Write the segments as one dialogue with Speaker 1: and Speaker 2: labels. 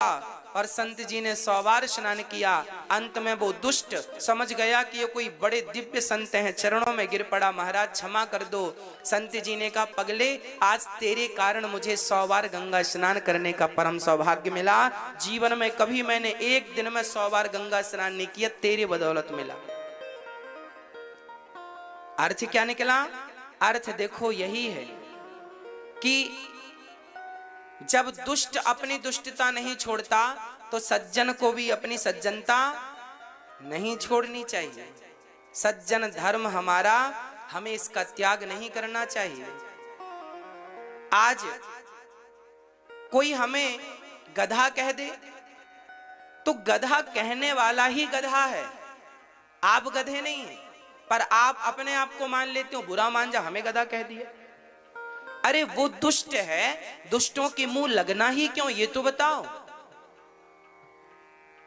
Speaker 1: और संत जी ने 100 बार स्नान किया। अंत में वो दुष्ट समझ गया कि ये कोई बड़े दिव्य संत हैं, चरणों में गिर पड़ा, महाराज क्षमा कर दो। संत जी ने कहा, पगले आज तेरे कारण मुझे 100 बार गंगा स्नान करने का परम सौभाग्य मिला। जीवन में कभी मैंने एक दिन में 100 बार गंगा स्नान नहीं किया, तेरी बदौलत मिला। अर्थ क्या निकला? अर्थ देखो यही है कि जब दुष्ट अपनी दुष्टता नहीं छोड़ता तो सज्जन को भी अपनी सज्जनता नहीं छोड़नी चाहिए। सज्जन धर्म हमारा, हमें इसका त्याग नहीं करना चाहिए। आज कोई हमें गधा कह दे तो गधा कहने वाला ही गधा है, आप गधे नहीं हैं, पर आप अपने आप को मान लेते हो, बुरा मान जा, हमें गधा कह दिया। अरे वो दुष्ट है, दुष्टों के मुंह लगना ही क्यों, ये तो बताओ।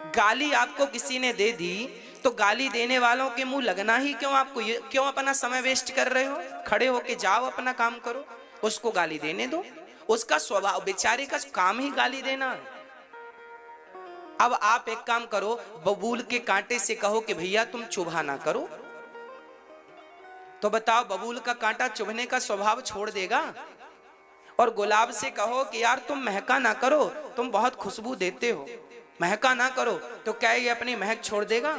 Speaker 1: गाली आपको किसी ने दे दी तो गाली देने वालों के मुंह लगना ही क्यों आपको? ये क्यों अपना समय वेस्ट कर रहे हो? खड़े होके जाओ, अपना काम करो, उसको गाली देने दो। उसका स्वभाव, बेचारे का काम ही गाली देना है। अब आप एक काम करो, बबूल के कांटे से कहो कि भैया तुम चुभा ना करो, तो बताओ बबूल का कांटा चुभने का स्वभाव छोड़ देगा? और गुलाब से कहो कि यार तुम महका ना करो, तुम बहुत खुशबू देते हो, महका ना करो, तो क्या ये अपनी महक छोड़ देगा?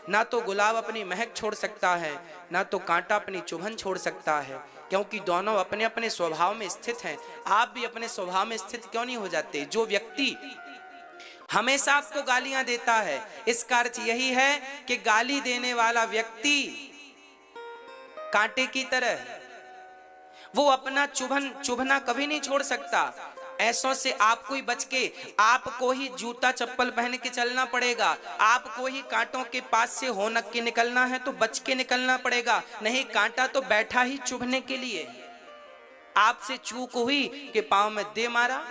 Speaker 1: ना तो गुलाब अपनी महक छोड़ सकता है, ना तो कांटा अपनी चुभन छोड़ सकता है, क्योंकि दोनों अपने अपने स्वभाव में स्थित हैं। आप भी अपने स्वभाव में स्थित क्यों नहीं हो जाते? जो व्यक्ति हमेशा आपको गालियां देता है, इसका अर्थ यही है कि गाली देने वाला व्यक्ति कांटे की तरह, वो अपना चुभना कभी नहीं छोड़ सकता। ऐसों से आपको ही बच के, आपको ही जूता चप्पल पहन के चलना पड़ेगा, आपको ही कांटों के पास से होनक के निकलना है तो बच के निकलना पड़ेगा, नहीं कांटा तो बैठा ही चुभने के लिए। आपसे चूक हुई कि पांव में दे मारा।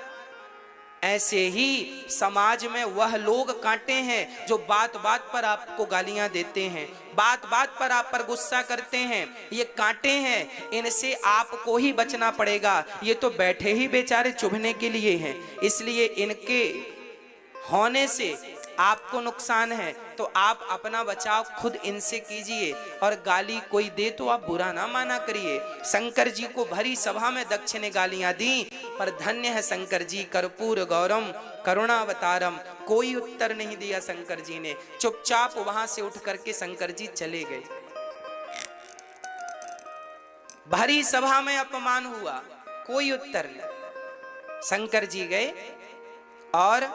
Speaker 1: ऐसे ही समाज में वह लोग कांटे हैं जो बात बात पर आपको गालियां देते हैं, बात बात पर आप पर गुस्सा करते हैं। ये कांटे हैं, इनसे आपको ही बचना पड़ेगा। ये तो बैठे ही बेचारे चुभने के लिए हैं, इसलिए इनके होने से आपको नुकसान है, तो आप अपना बचाव खुद इनसे कीजिए। और गाली कोई दे तो आप बुरा ना माना करिए। शंकर जी को भरी सभा में दक्ष ने गालियां दी, पर धन्य है शंकर जी, कर्पूर गौरम करुणावतारम। कोई उत्तर नहीं दिया शंकर जी ने, चुपचाप वहां से उठ करके शंकर जी चले गए। भरी सभा में अपमान हुआ, कोई उत्तर नहीं। शंकर जी गए और